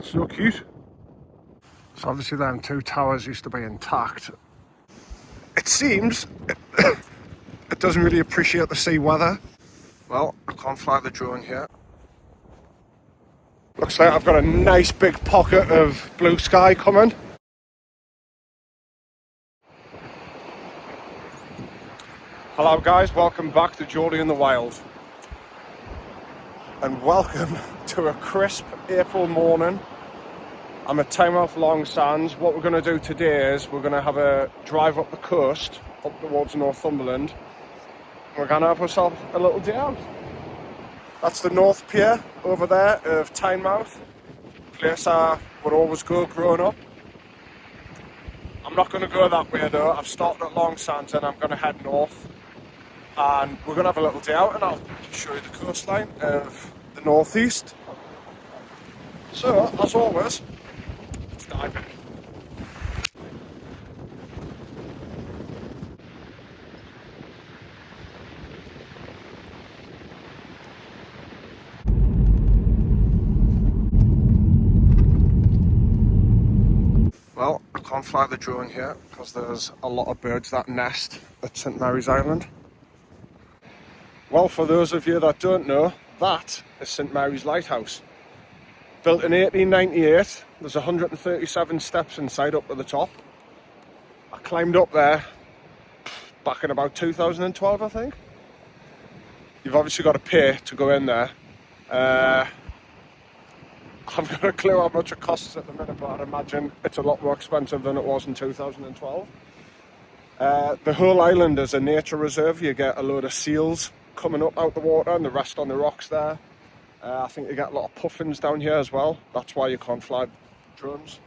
That's so cute. So obviously them two towers used to be intact. It seems it doesn't really appreciate the sea weather. Well, I can't fly the drone here. Looks like I've got a nice big pocket of blue sky coming. Hello guys, welcome back to Geordie in the Wild. And welcome to a crisp April morning. I'm at Tynemouth Long Sands. What we're going to do today is we're going to have a drive up the coast, up towards Northumberland. We're going to have ourselves a little day out. That's the North Pier over there of Tynemouth, place I would always go growing up. I'm not going to go that way though. I've started at Long Sands and I'm going to head north. And we're going to have a little day out and I'll show you the coastline of the northeast. So, as always, let's dive in. Well, I can't fly the drone here because there's a lot of birds that nest at St Mary's Island. Well, for those of you that don't know, that is St Mary's Lighthouse. Built in 1898, there's 137 steps inside up to the top. I climbed up there back in about 2012, I think. You've obviously got to pay to go in there. I've got a clue how much it costs at the minute, but I'd imagine it's a lot more expensive than it was in 2012. The whole island is a nature reserve. You get a load of seals coming up out the water and the rest on the rocks there. I think you get a lot of puffins down here as well. That's why you can't fly drones.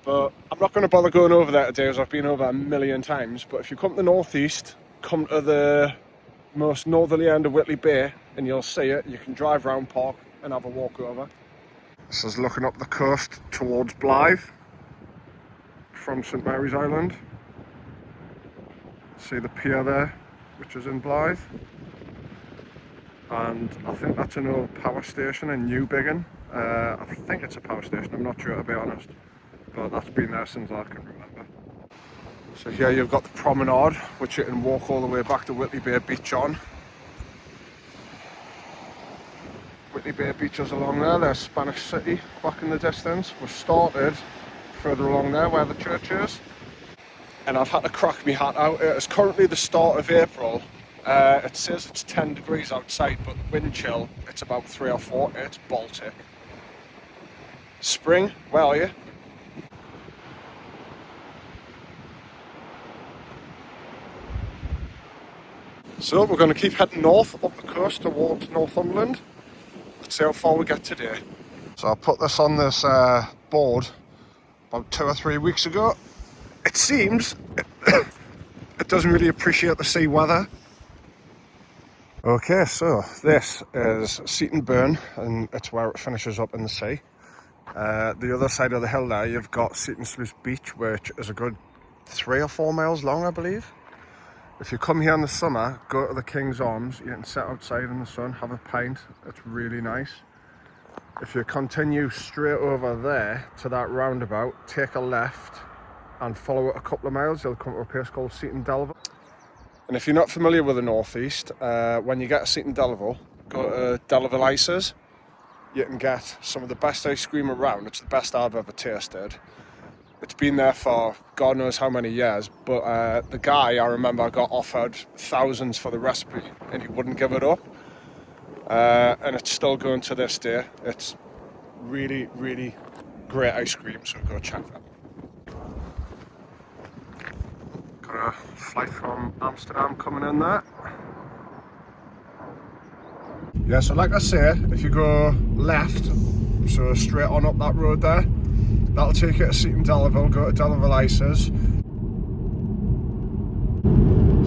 But I'm not going to bother going over there today as I've been over a million times. But if you come to the northeast, come to the most northerly end of Whitley Bay and you'll see it. You can drive round, park and have a walk over. This is looking up the coast towards Blythe from St Mary's Island. See the pier there, which is in Blythe. And I think that's an old power station in Newbiggin. I think it's a power station, I'm not sure to be honest. But that's been there since I can remember. So here you've got the promenade, which you can walk all the way back to Whitley Bay Beach on. Whitley Bay Beach is along there, there's Spanish City back in the distance. We've started further along there where the church is. And I've had to crack my hat out. It's currently the start of April. It says it's 10 degrees outside, but the wind chill, it's about 3 or 4. It's Baltic. Spring, where are you? So we're going to keep heading north up the coast towards Northumberland. Let's see how far we get today. So I put this on this board about 2 or 3 weeks ago. It seems it doesn't really appreciate the sea weather. Okay, so this is Seaton Burn and it's where it finishes up in the sea. The other side of the hill there you've got Seaton Sluice Beach, which is a good 3 or 4 miles long, I believe. If you come here in the summer, go to the King's Arms, you can sit outside in the sun, have a pint, it's really nice. If you continue straight over there to that roundabout, take a left and follow it a couple of miles, you'll come to a place called Seaton Delville. And if you're not familiar with the northeast, when you get to Seaton Delville, go to Delville Ices. You can get some of the best ice cream around. It's the best I've ever tasted. It's been there for God knows how many years, but the guy, I remember, got offered thousands for the recipe and he wouldn't give it up. And it's still going to this day. It's really, really great ice cream, so go check that. Got a flight from Amsterdam coming in there. Yeah, so like I said, if you go left, so straight on up that road there, that'll take you to Seaton Delville, go to Delville Ices.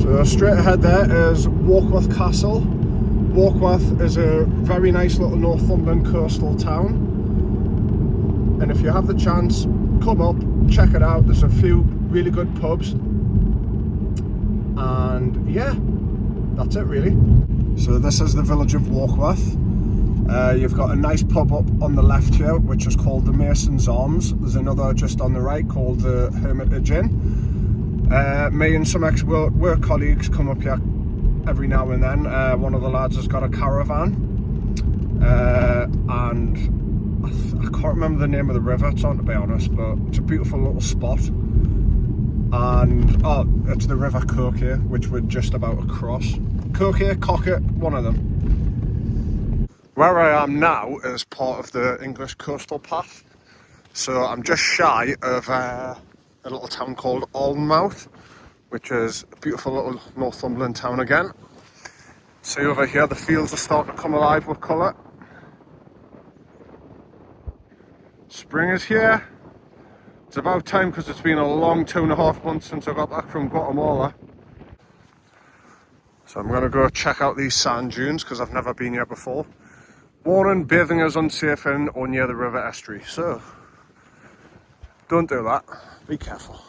So straight ahead there is Warkworth Castle. Warkworth is a very nice little Northumberland coastal town. And if you have the chance, come up, check it out. There's a few really good pubs. And yeah, that's it really. So this is the village of Warkworth. You've got a nice pub up on the left here, which is called the Mason's Arms. There's another just on the right called the Hermitage Inn. Me and some ex-work colleagues come up here every now and then. One of the lads has got a caravan, and I can't remember the name of the river it's on, to be honest, but it's a beautiful little spot. And it's the River Coquet, which we're just about to cross. Coquet, Cocket, one of them. Where I am now is part of the English coastal path, so I'm just shy of a little town called Alnmouth, which is a beautiful little Northumberland town again. See over here, the fields are starting to come alive with colour. Spring is here. It's about time because it's been a long 2.5 months since I got back from Guatemala. So I'm going to go check out these sand dunes because I've never been here before. Warning, bathing is unsafe in or near the river estuary, so don't do that. Be careful.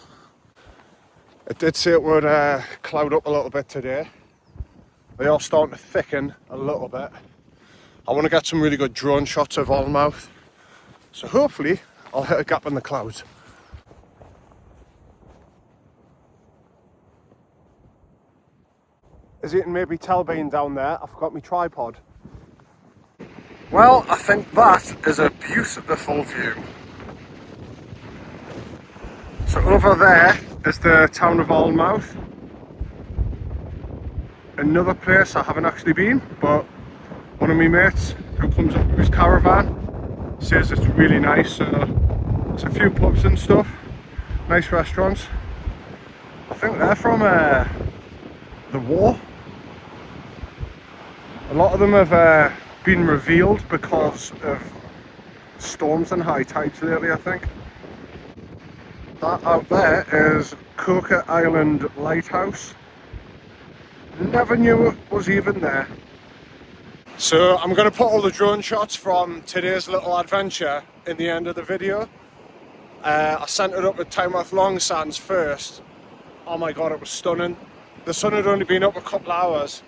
It did say it would cloud up a little bit today. They are starting to thicken a little bit. I want to get some really good drone shots of Alnmouth, so hopefully I'll hit a gap in the clouds. Is it maybe Telbean down there? I forgot my tripod. Well, I think that is a beautiful view. So over there is the town of Alnmouth. Another place I haven't actually been, but one of my mates who comes up with his caravan says it's really nice. So there's a few pubs and stuff, nice restaurants. I think they're from the war. A lot of them have been revealed because of storms and high tides lately, I think. That out there is Coca Island Lighthouse. Never knew it was even there. So I'm going to put all the drone shots from today's little adventure in the end of the video. I sent it up with Tynemouth Long Sands first. Oh my god, it was stunning. The sun had only been up a couple of hours.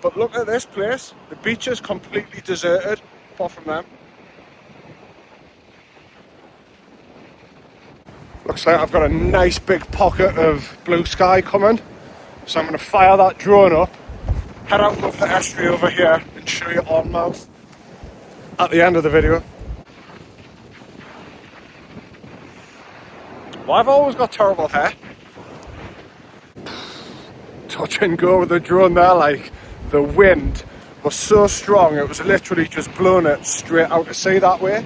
But look at this place. The beach is completely deserted, apart from them. Looks like I've got a nice big pocket of blue sky coming. So I'm going to fire that drone up, head out of the estuary over here and show you Alnmouth at the end of the video. Well, I've always got terrible hair. Touch and go with the drone there, like the wind was so strong it was literally just blowing it straight out to sea that way.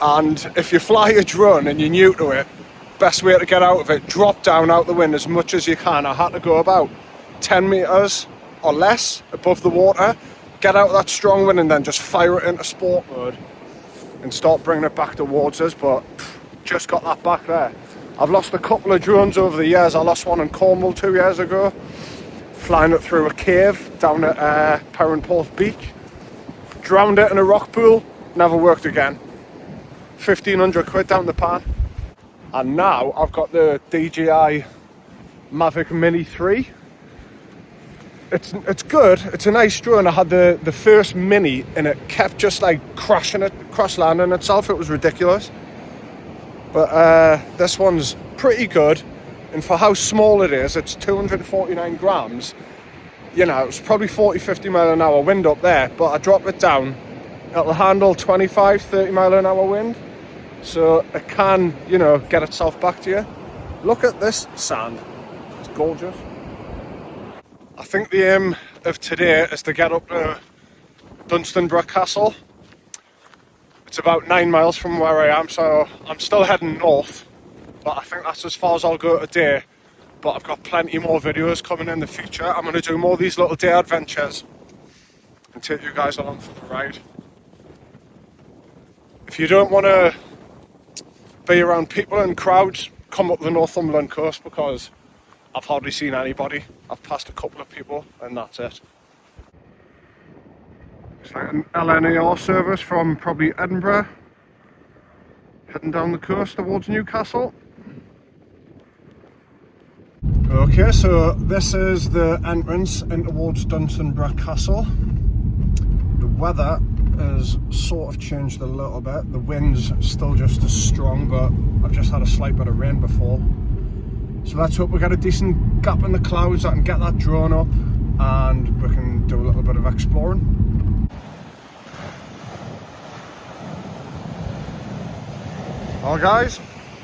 And if you fly a drone and you're new to it, best way to get out of it, drop down out the wind as much as you can. I had to go about 10 meters or less above the water, get out of that strong wind and then just fire it into sport mode and start bringing it back towards us. But just got that back there. I've lost a couple of drones over the years. I lost one in Cornwall 2 years ago, flying it through a cave down at Perranporth Beach. Drowned it in a rock pool, never worked again. 1,500 quid down the pan. And now I've got the DJI Mavic Mini 3. It's good, it's a nice drone. I had the first Mini and it kept just like crash landing itself. It was ridiculous. But this one's pretty good. And for how small it is, it's 249 grams. You know, it's probably 40-50 mile an hour wind up there, but I drop it down, it'll handle 25-30 mile an hour wind. So it can, you know, get itself back to you. Look at this sand, it's gorgeous. I think the aim of today is to get up to Dunstanburgh Castle. It's about 9 miles from where I am, so I'm still heading north. But I think that's as far as I'll go today. But I've got plenty more videos coming in the future. I'm going to do more of these little day adventures and take you guys along for the ride. If you don't want to be around people and crowds, come up the Northumberland coast because I've hardly seen anybody. I've passed a couple of people and that's it. It's like an LNER service from probably Edinburgh, heading down the coast towards Newcastle. Okay, so this is the entrance in towards Dunstanburgh Castle. The weather has sort of changed a little bit. The wind's still just as strong, but I've just had a slight bit of rain before. So let's hope we get a decent gap in the clouds. I can get that drone up and we can do a little bit of exploring. Well guys,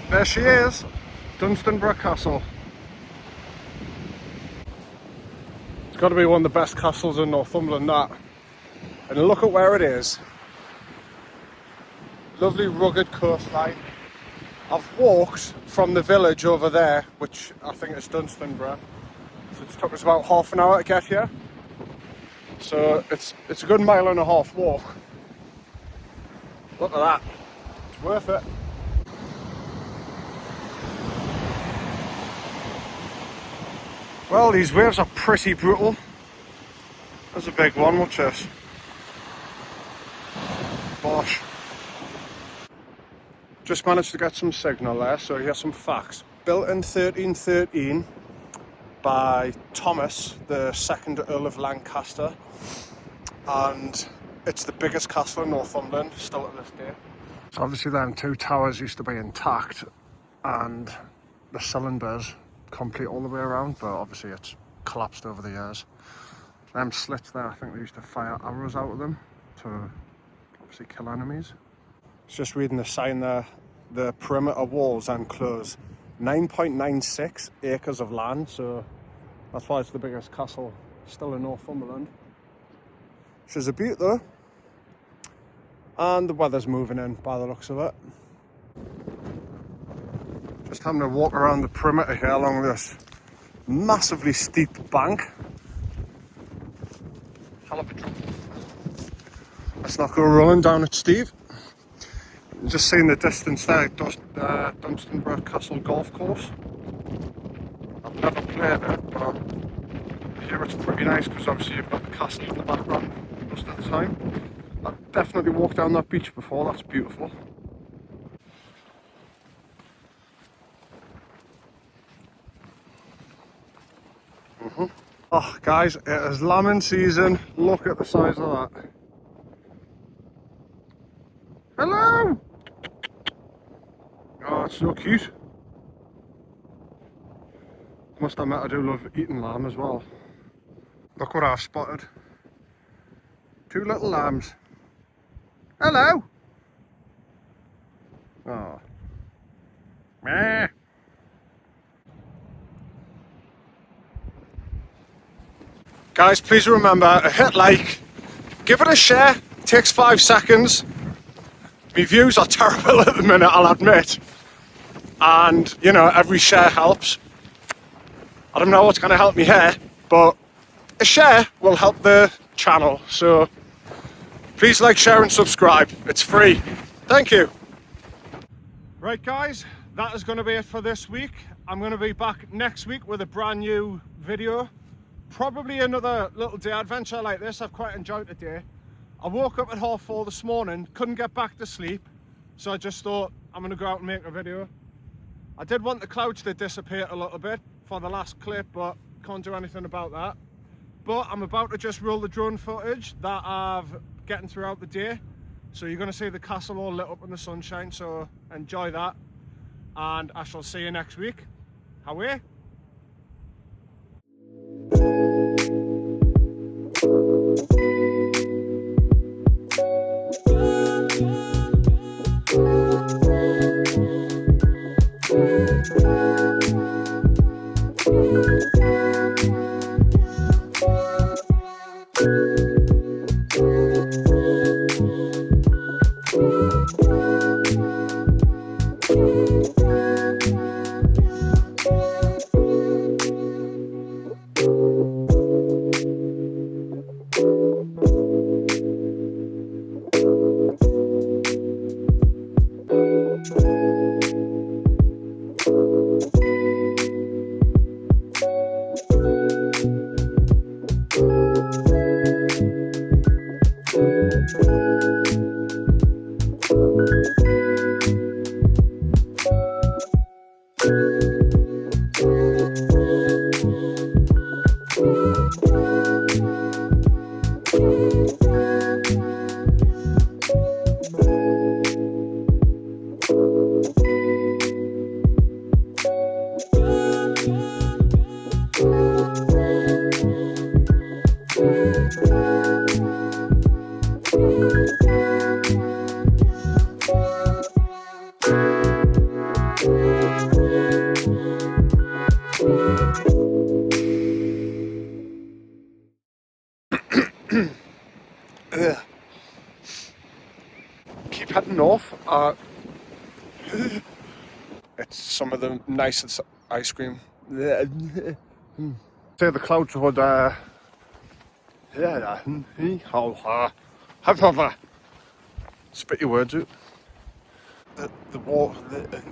there she is, Dunstanburgh Castle. It's got to be one of the best castles in Northumberland, that. And look at where it is. Lovely rugged coastline. I've walked from the village over there, which I think is Dunstanburgh. So it took us about half an hour to get here. So it's a good 1.5 mile walk. Look at that. It's worth it. Well, these waves are pretty brutal. There's a big one, watch this. Bosh. Just managed to get some signal there, so here's some facts. Built in 1313 by Thomas, the 2nd Earl of Lancaster, and it's the biggest castle in Northumberland, still to this day. So obviously them two towers used to be intact, and the cylinders complete all the way around, but obviously it's collapsed over the years. Them slits there, I think they used to fire arrows out of them to obviously kill enemies. Just reading the sign there, the perimeter walls enclose 9.96 acres of land, so that's why it's the biggest castle still in Northumberland. Which is a beaut though. And the weather's moving in by the looks of it. Just having a walk around the perimeter here along this massively steep bank. Let's not go rolling down it, Steve. Just seeing the distance there, Dunstanburgh Castle Golf Course. I've never played it, but I hear it's pretty nice because obviously you've got the castle in the background most of the time. I've definitely walked down that beach before, that's beautiful. Oh guys, it is lambing season. Look at the size of that. Hello! Oh, it's so cute. Must admit, I do love eating lamb as well. Look what I've spotted. 2 little lambs. Hello! Oh. Meh. Guys, please remember, hit like, give it a share, it takes 5 seconds. My views are terrible at the minute, I'll admit. And, you know, every share helps. I don't know what's going to help me here, but a share will help the channel. So, please like, share and subscribe. It's free. Thank you. Right guys, that is going to be it for this week. I'm going to be back next week with a brand new video. Probably another little day adventure like this. I've quite enjoyed today. I woke up at 4:30 this morning, couldn't get back to sleep, so I just thought I'm going to go out and make a video. I did want the clouds to disappear a little bit for the last clip, but can't do anything about that. But I'm about to just roll the drone footage that I've getting throughout the day, so you're going to see the castle all lit up in the sunshine, so enjoy that, and I shall see you next week. How north, it's some of the nicest ice cream. Say the clouds would spit your words out. The water.